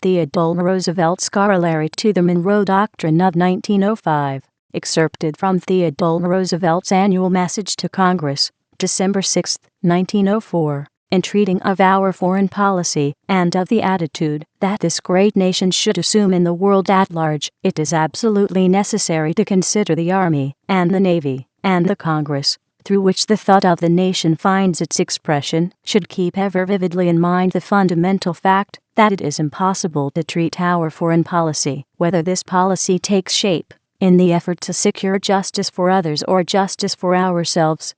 Theodore Roosevelt's Corollary to the Monroe Doctrine of 1905, excerpted from Theodore Roosevelt's annual message to Congress, December 6, 1904, in treating of our foreign policy and of the attitude that this great nation should assume in the world at large. It is absolutely necessary to consider the Army and the Navy and the Congress, through which the thought of the nation finds its expression, should keep ever vividly in mind the fundamental fact that it is impossible to treat our foreign policy, whether this policy takes shape in the effort to secure justice for others or justice for ourselves,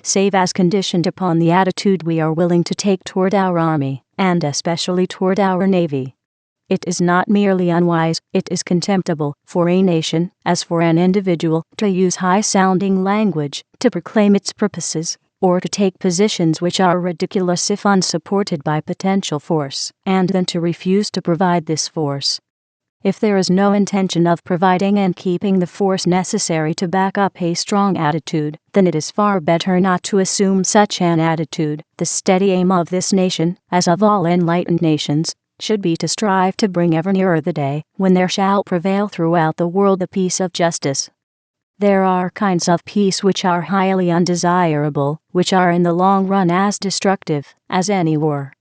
save as conditioned upon the attitude we are willing to take toward our Army, and especially toward our Navy. It is not merely unwise, it is contemptible for a nation, as for an individual, to use high-sounding language to proclaim its purposes, or to take positions which are ridiculous if unsupported by potential force, and then to refuse to provide this force. If there is no intention of providing and keeping the force necessary to back up a strong attitude, then it is far better not to assume such an attitude. The steady aim of this nation, as of all enlightened nations, should be to strive to bring ever nearer the day when there shall prevail throughout the world the peace of justice. There are kinds of peace which are highly undesirable, which are in the long run as destructive as any war.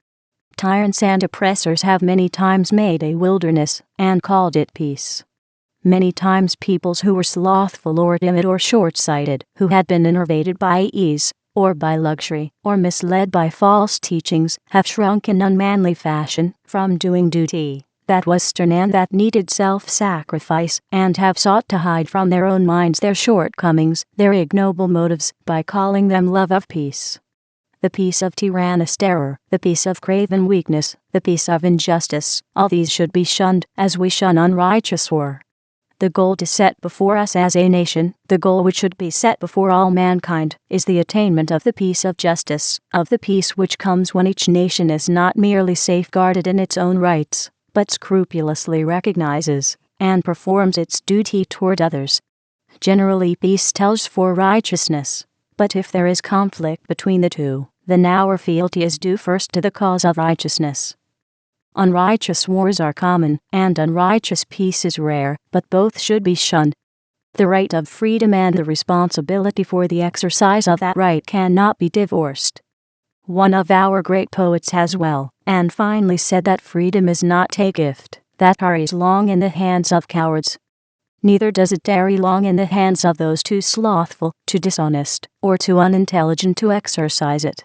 Tyrants and oppressors have many times made a wilderness and called it peace. Many times peoples who were slothful or timid or short-sighted, who had been enervated by ease, or by luxury, or misled by false teachings, have shrunk in unmanly fashion from doing duty that was stern and that needed self-sacrifice, and have sought to hide from their own minds their shortcomings, their ignoble motives, by calling them love of peace. The peace of tyrannous terror, the peace of craven weakness, the peace of injustice, all these should be shunned as we shun unrighteous war. The goal to set before us as a nation, the goal which should be set before all mankind, is the attainment of the peace of justice, of the peace which comes when each nation is not merely safeguarded in its own rights, but scrupulously recognizes and performs its duty toward others. Generally, peace tells for righteousness, but if there is conflict between the two, then our fealty is due first to the cause of righteousness. Unrighteous wars are common, and unrighteous peace is rare, but both should be shunned. The right of freedom and the responsibility for the exercise of that right cannot be divorced. One of our great poets has well and finely said that freedom is not a gift that tarries long in the hands of cowards. Neither does it tarry long in the hands of those too slothful, too dishonest, or too unintelligent to exercise it.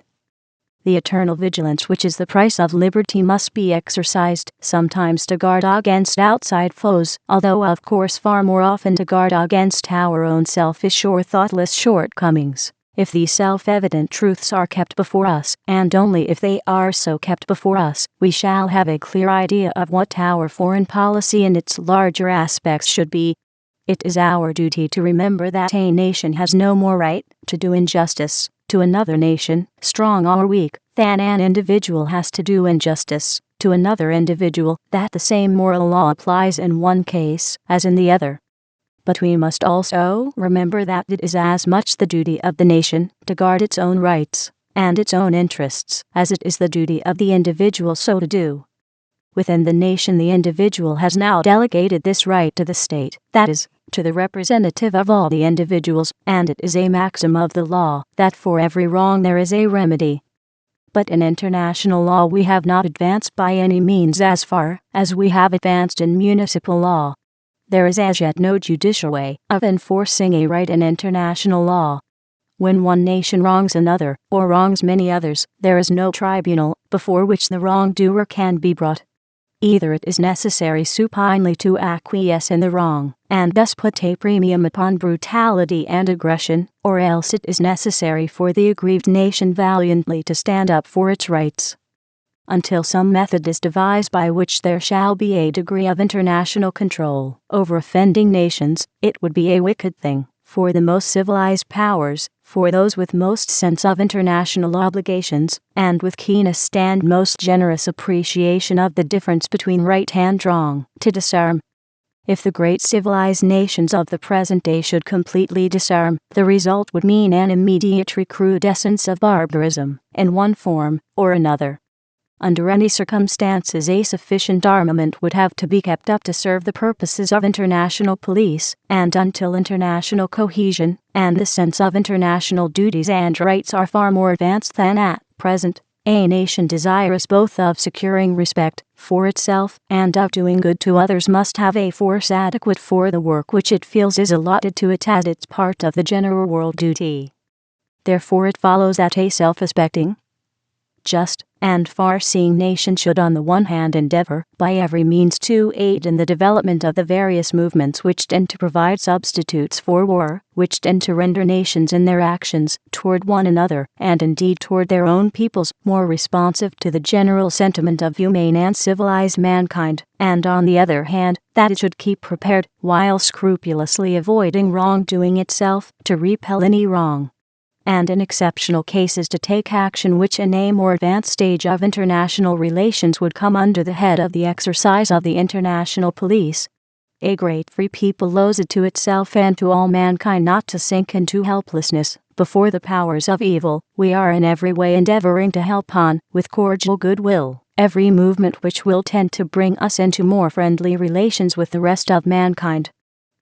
The eternal vigilance which is the price of liberty must be exercised, sometimes to guard against outside foes, although of course far more often to guard against our own selfish or thoughtless shortcomings. If these self-evident truths are kept before us, and only if they are so kept before us, we shall have a clear idea of what our foreign policy in its larger aspects should be. It is our duty to remember that a nation has no more right to do injustice to another nation, strong or weak, than an individual has to do injustice to another individual, that the same moral law applies in one case as in the other. But we must also remember that it is as much the duty of the nation to guard its own rights and its own interests as it is the duty of the individual so to do. Within the nation, the individual has now delegated this right to the state, that is, to the representative of all the individuals, and it is a maxim of the law that for every wrong there is a remedy. But in international law we have not advanced by any means as far as we have advanced in municipal law. There is as yet no judicial way of enforcing a right in international law. When one nation wrongs another, or wrongs many others, there is no tribunal before which the wrongdoer can be brought. Either it is necessary supinely to acquiesce in the wrong, and thus put a premium upon brutality and aggression, or else it is necessary for the aggrieved nation valiantly to stand up for its rights. Until some method is devised by which there shall be a degree of international control over offending nations, it would be a wicked thing for the most civilized powers, for those with most sense of international obligations, and with keenest and most generous appreciation of the difference between right and wrong, to disarm. If the great civilized nations of the present day should completely disarm, the result would mean an immediate recrudescence of barbarism, in one form or another. Under any circumstances, a sufficient armament would have to be kept up to serve the purposes of international police, and until international cohesion and the sense of international duties and rights are far more advanced than at present, a nation desirous both of securing respect for itself and of doing good to others must have a force adequate for the work which it feels is allotted to it as its part of the general world duty. Therefore it follows that a self-respecting, just, and far-seeing nation should on the one hand endeavor by every means to aid in the development of the various movements which tend to provide substitutes for war, which tend to render nations in their actions toward one another, and indeed toward their own peoples, more responsive to the general sentiment of humane and civilized mankind, and on the other hand, that it should keep prepared, while scrupulously avoiding wrongdoing itself, to repel any wrong, and in exceptional cases to take action which in a more advanced stage of international relations would come under the head of the exercise of the international police. A great free people owes it to itself and to all mankind not to sink into helplessness before the powers of evil. We are in every way endeavoring to help on, with cordial goodwill, every movement which will tend to bring us into more friendly relations with the rest of mankind.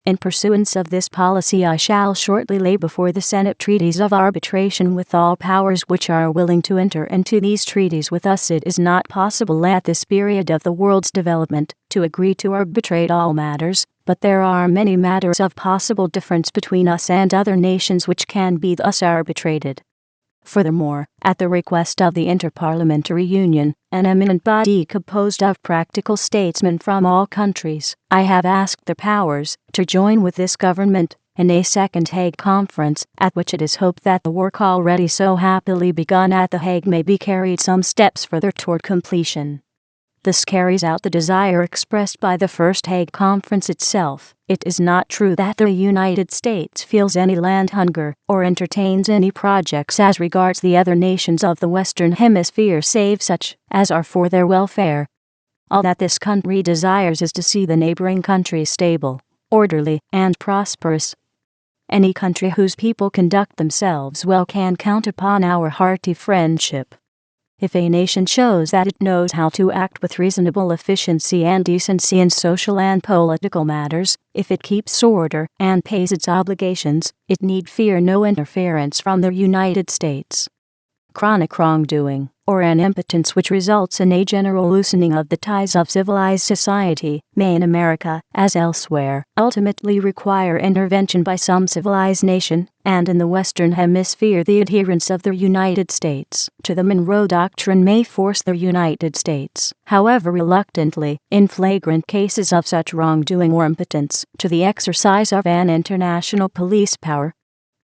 In pursuance of this policy, I shall shortly lay before the Senate treaties of arbitration with all powers which are willing to enter into these treaties with us. It is not possible at this period of the world's development to agree to arbitrate all matters, but there are many matters of possible difference between us and other nations which can be thus arbitrated. Furthermore, at the request of the Interparliamentary Union, an eminent body composed of practical statesmen from all countries, I have asked the powers to join with this government in a second Hague Conference, at which it is hoped that the work already so happily begun at The Hague may be carried some steps further toward completion. This carries out the desire expressed by the first Hague Conference itself. It is not true that the United States feels any land hunger or entertains any projects as regards the other nations of the Western Hemisphere save such as are for their welfare. All that this country desires is to see the neighboring countries stable, orderly, and prosperous. Any country whose people conduct themselves well can count upon our hearty friendship. If a nation shows that it knows how to act with reasonable efficiency and decency in social and political matters, if it keeps order and pays its obligations, it need fear no interference from the United States. Chronic wrongdoing, or an impotence which results in a general loosening of the ties of civilized society, may in America, as elsewhere, ultimately require intervention by some civilized nation, and in the Western Hemisphere the adherence of the United States to the Monroe Doctrine may force the United States, however reluctantly, in flagrant cases of such wrongdoing or impotence, to the exercise of an international police power.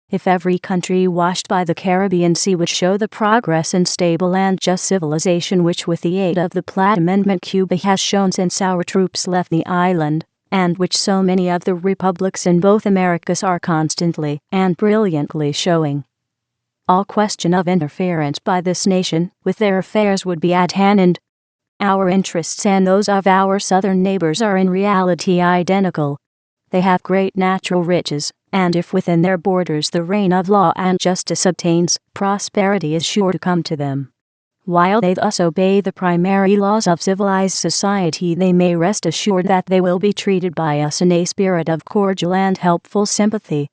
If every country washed by the Caribbean Sea would show the progress in stable and just civilization which with the aid of the Platt Amendment Cuba has shown since our troops left the island, and which so many of the republics in both Americas are constantly and brilliantly showing, all question of interference by this nation with their affairs would be at an end. Our interests and those of our southern neighbors are in reality identical. They have great natural riches, and if within their borders the reign of law and justice obtains, prosperity is sure to come to them. While they thus obey the primary laws of civilized society, they may rest assured that they will be treated by us in a spirit of cordial and helpful sympathy.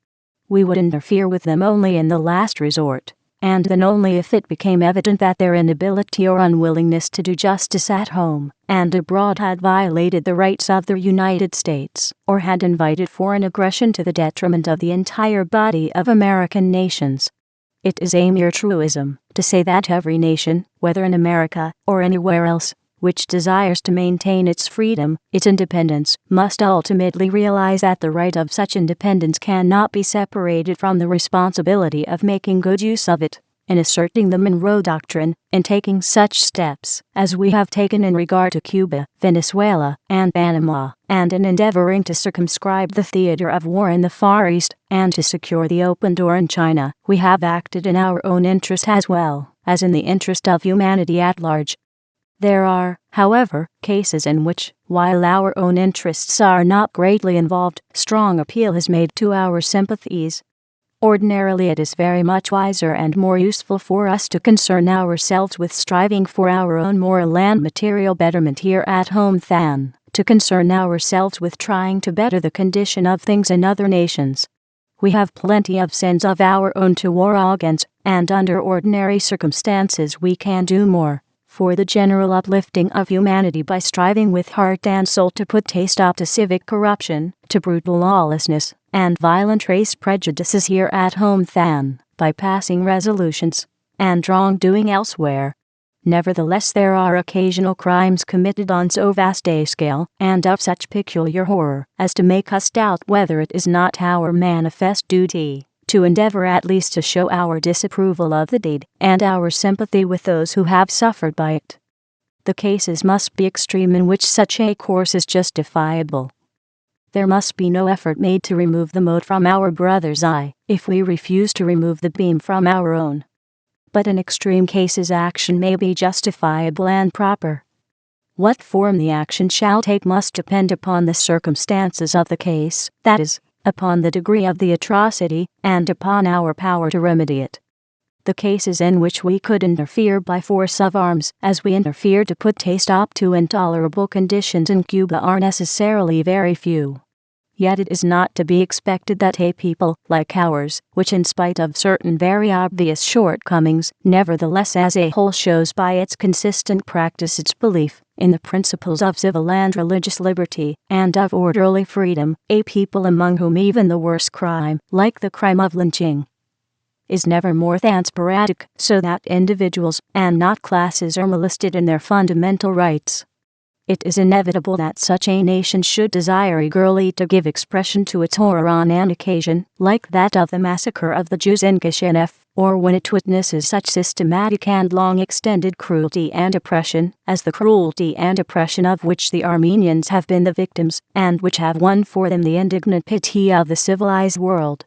We would interfere with them only in the last resort, and then only if it became evident that their inability or unwillingness to do justice at home and abroad had violated the rights of the United States, or had invited foreign aggression to the detriment of the entire body of American nations. It is a mere truism to say that every nation, whether in America or anywhere else, which desires to maintain its freedom, its independence, must ultimately realize that the right of such independence cannot be separated from the responsibility of making good use of it. In asserting the Monroe Doctrine, in taking such steps as we have taken in regard to Cuba, Venezuela, and Panama, and in endeavoring to circumscribe the theater of war in the Far East, and to secure the open door in China, we have acted in our own interest as well as in the interest of humanity at large. There are, however, cases in which, while our own interests are not greatly involved, strong appeal is made to our sympathies. Ordinarily it is very much wiser and more useful for us to concern ourselves with striving for our own moral and material betterment here at home than to concern ourselves with trying to better the condition of things in other nations. We have plenty of sins of our own to war against, and under ordinary circumstances we can do more for the general uplifting of humanity by striving with heart and soul to put a stop to civic corruption, to brutal lawlessness, and violent race prejudices here at home than by passing resolutions and wrongdoing elsewhere. Nevertheless, there are occasional crimes committed on so vast a scale and of such peculiar horror as to make us doubt whether it is not our manifest duty to endeavor at least to show our disapproval of the deed and our sympathy with those who have suffered by it. The cases must be extreme in which such a course is justifiable. There must be no effort made to remove the mote from our brother's eye if we refuse to remove the beam from our own. But in extreme cases action may be justifiable and proper. What form the action shall take must depend upon the circumstances of the case, that is, upon the degree of the atrocity, and upon our power to remedy it. The cases in which we could interfere by force of arms, as we interfered to put a stop to intolerable conditions in Cuba, are necessarily very few. Yet it is not to be expected that a people like ours, which in spite of certain very obvious shortcomings, nevertheless as a whole shows by its consistent practice its belief in the principles of civil and religious liberty and of orderly freedom, a people among whom even the worst crime, like the crime of lynching, is never more than sporadic, so that individuals and not classes are molested in their fundamental rights. It is inevitable that such a nation should desire eagerly to give expression to its horror on an occasion like that of the massacre of the Jews in Kishinev, or when it witnesses such systematic and long-extended cruelty and oppression as the cruelty and oppression of which the Armenians have been the victims, and which have won for them the indignant pity of the civilized world.